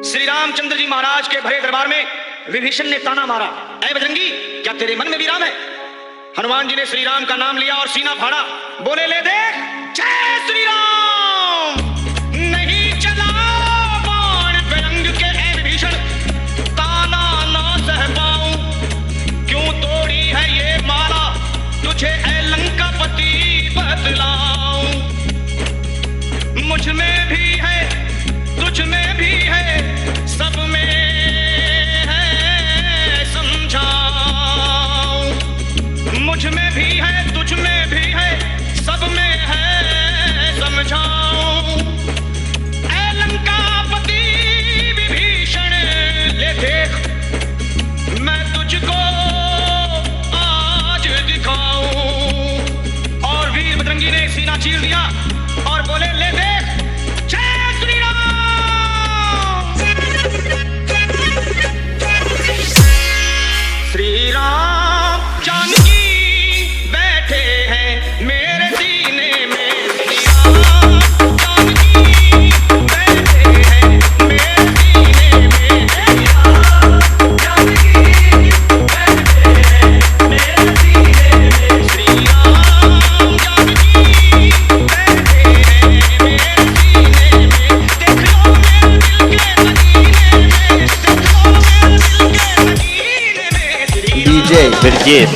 श्री रामचंद्र जी महाराज के भरे दरबार में विभीषण ने ताना मारा, ऐ बजरंगी, क्या तेरे मन में भी राम है? हनुमान जी ने श्री राम का नाम लिया और सीना फाड़ा, बोले, ले देख, जय श्री राम। नहीं चला बाण बजरंग के, ऐ विभीषण, ताना ना सह पाऊं, क्यों तोड़ी है ये माला, तुझे ऐ लंकापति बतलाऊं। मुझ में भी है, तुझ में भी है, सब में है, समझाऊं। मुझ में भी है, तुझ में भी है, सब में है, समझाऊं। ऐ लंकापति विभीषण, ले देख, मैं तुझको आज दिखाऊं। और वीर बजरंगी ने सीना चीर दिया और बोले, ले देख, श्री राम जानकी बैठे हैं मेरे सीने में, श्री राम जानकी बैठे हैं मेरे सीने में, श्री राम जानकी बैठे हैं मेरे सीने में, श्री राम जानकी बैठे हैं मेरे सीने में। देख लो मेरे दिल के मदीने में, देख लो मेरे दिल के मदीने में, DJ Brajesh.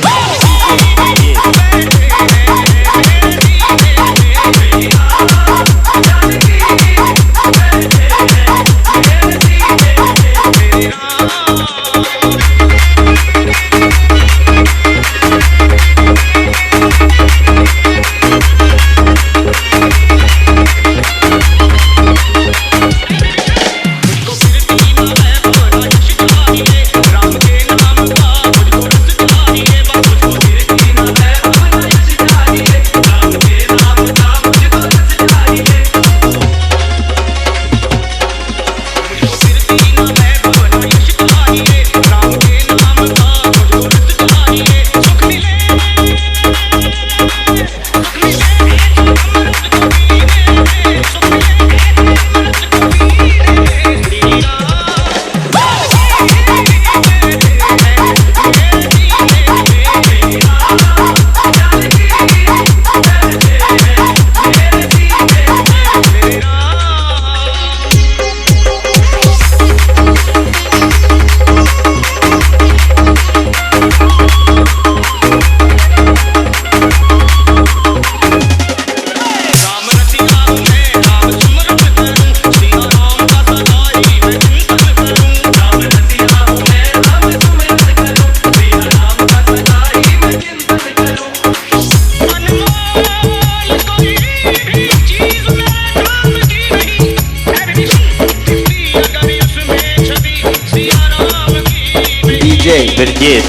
DJ Brajesh.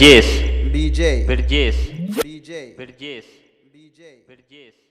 Vergés. DJ. Vergés. DJ. Vergés. DJ. Vergés.